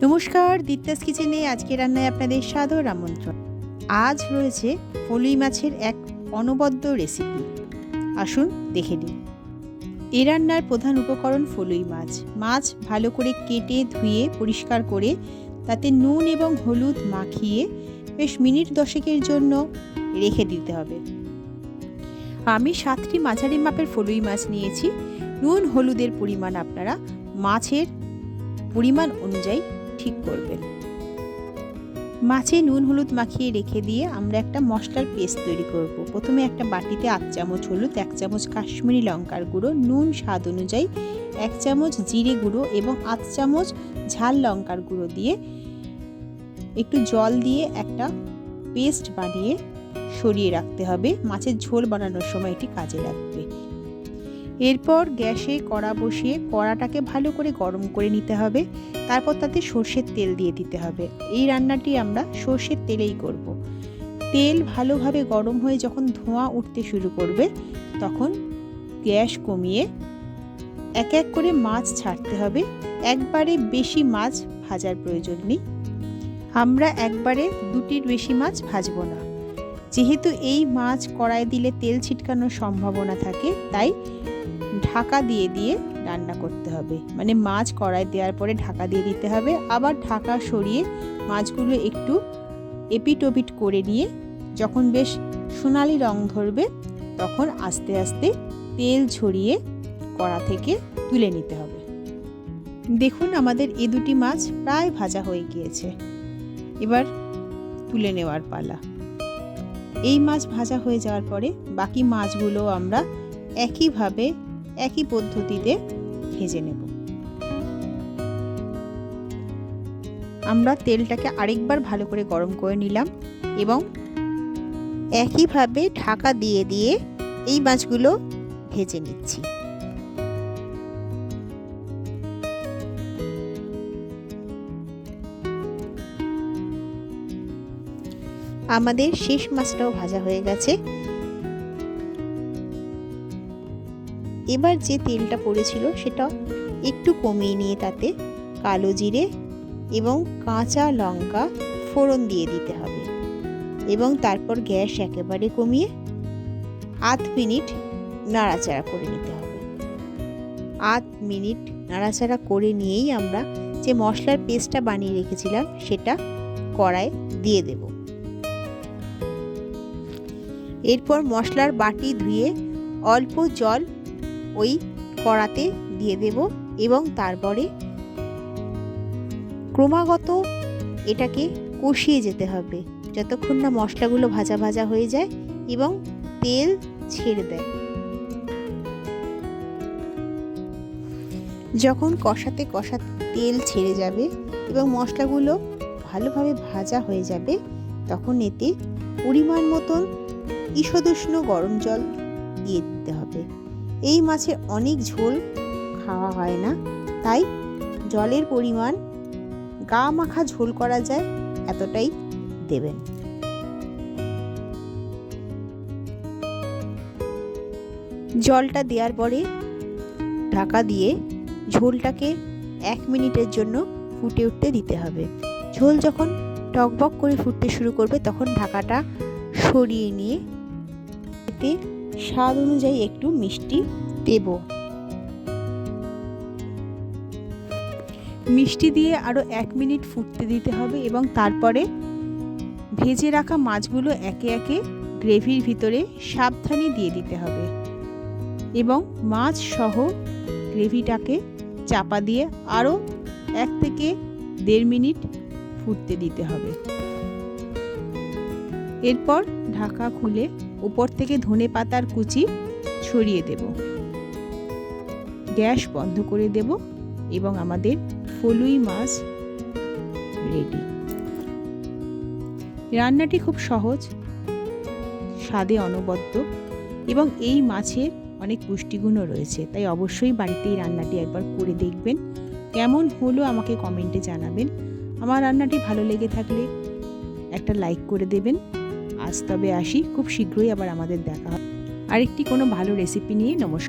নমস্কার, দীপ্তাস কিচেনে আজকে রান্নায় আপনাদের সাদর আমন্ত্রণ। আজ রয়েছে ফলুই মাছের এক অনবদ্য রেসিপি। আসুন দেখে নিন। এই রান্নার প্রধান উপকরণ ফলুই মাছ। মাছ ভালো করে কেটে ধুয়ে পরিষ্কার করে তাতে নুন এবং হলুদ মাখিয়ে বেশ মিনিট 10 জন্য রেখে দিতে হবে। আমি 7টি মাঝারি মাপের ফলুই মাছ নিয়েছি। নুন হলুদের পরিমাণ আপনারা মাছের পরিমাণ অনুযায়ী ঠিক করবেন। মাছে নুন হলুদ মাখিয়ে রেখে দিয়ে আমরা একটা মশলার পেস্ট তৈরি করব। প্রথমে একটা বাটিতে 8 চামচ হলুদ, 1 চামচ কাশ্মীরি লঙ্কার গুঁড়ো, নুন স্বাদ অনুযায়ী, 1 চামচ জিরে গুঁড়ো এবং 8 চামচ ঝাল লঙ্কার গুঁড়ো দিয়ে একটু জল দিয়ে একটা পেস্ট বানিয়ে সরিয়ে রাখতে হবে। মাছের ঝোল বানানোর সময় এটি কাজে লাগবে। এরপর গ্যাসে কড়া বসিয়ে কড়াটাকে ভালো করে গরম করে নিতে হবে। তারপর তাতে সর্ষের তেল দিয়ে দিতে হবে। এই রান্নাটি আমরা সর্ষের তেলেই করব। তেল ভালোভাবে গরম হয়ে যখন ধোঁয়া উঠতে শুরু করবে তখন গ্যাস কমিয়ে এক এক করে মাছ ছাড়তে হবে। একবারে বেশি মাছ ভাজার প্রয়োজন নেই। আমরা একবারে 2টির বেশি মাছ ভাজবো না। যেহেতু এই মাছ কড়াই দিলে তেল ছিটকানোর সম্ভাবনা থাকে, তাই ঢাকা দিয়ে দিয়ে রান্না করতে হবে। মানে মাছ কড়াই দেওয়ার পরে ঢাকা দিয়ে দিতে হবে, আবার ঢাকা সরিয়ে মাছগুলো একটু এপিট ওপিট করে নিয়ে যখন বেশ সোনালি রং ধরবে তখন আস্তে আস্তে তেল ঝরিয়ে কড়া থেকে তুলে নিতে হবে। দেখুন আমাদের এই 2টি মাছ প্রায় ভাজা হয়ে গিয়েছে। এবার তুলে নেওয়ার পালা। এই মাছ ভাজা হয়ে যাওয়ার পরে বাকি মাছগুলো আমরা একইভাবে একই পদ্ধতিতে ভেজে নেব। আমরা তেলটাকে আরেকবার ভালো করে গরম করে নিলাম এবং একইভাবে ঢাকা দিয়ে দিয়ে এই মাছগুলো ভেজে নিচ্ছি। আমাদের শেষ মাছটাও ভাজা হয়ে গেছে। এবার যে তেলটা পড়েছিল সেটা একটু কমিয়ে নিয়ে তাতে কালো জিরে এবং কাঁচা লঙ্কা ফোড়ন দিয়ে দিতে হবে এবং তারপর গ্যাস একেবারে কমিয়ে 8 মিনিট নাড়াচাড়া করে নিতে হবে। 8 মিনিট নাড়াচাড়া করে নিয়েই আমরা যে মশলার পেস্টটা বানিয়ে রেখেছিলাম সেটা কড়ায় দিয়ে দেব। এরপর মশলার বাটি ধুয়ে অল্প জল ওই কড়াতে দিয়ে দেব এবং তারপরে ক্রমাগত এটাকে কষিয়ে যেতে হবে যতক্ষণ না মশলাগুলো ভাজা ভাজা হয়ে যায় এবং তেল ছেড়ে দেয়। যখন কষাতে কষাতে তেল ছেড়ে যাবে এবং মশলাগুলো ভালোভাবে ভাজা হয়ে যাবে তখন এতে পরিমাণ মতন ঈষদুষ্ণ গরম জল দিয়ে দিতে হবে। এই মাছের অনেক ঝোল খাওয়া হয় না, তাই জলের পরিমাণ গা মাখা ঝোল করা যায় এতটাই দেবেন। জলটা দেওয়ার পরে ঢাকা দিয়ে ঝোলটাকে 1 মিনিটের জন্য ফুটে উঠতে দিতে হবে। ঝোল যখন টকবক করে ফুটতে শুরু করবে তখন ঢাকাটা সরিয়ে নিয়ে এতে স্বাদ অনুযায়ী একটু মিষ্টি দেব। মিষ্টি দিয়ে আরও 1 মিনিট ফুটতে দিতে হবে এবং তারপরে ভেজে রাখা মাছগুলো একে একে গ্রেভির ভিতরে সাবধানে দিয়ে দিতে হবে এবং মাছ সহ গ্রেভিটাকে চাপা দিয়ে আরও 1 থেকে 1.5 মিনিট ফুটতে দিতে হবে। এরপর ঢাকা খুলে উপর থেকে ধনেপাতার কুচি ছড়িয়ে দেব। গ্যাস বন্ধ করে দেব এবং আমাদের ফলুই মাছ রেডি। রান্নাটি খুব সহজ, স্বাদে অনবদ্য এবং এই মাছের অনেক পুষ্টিগুণও রয়েছে, তাই অবশ্যই বাড়িতে এই রান্নাটি একবার করে দেখবেন। কেমন হলো আমাকে কমেন্টে জানাবেন। আমার রান্নাটি ভালো লেগে থাকলে একটা লাইক করে দেবেন। আজ তবে আসি, খুব শীঘ্রই আবার আমাদের দেখা হবে আরেকটি কোনো ভালো রেসিপি নিয়ে। নমস্কার।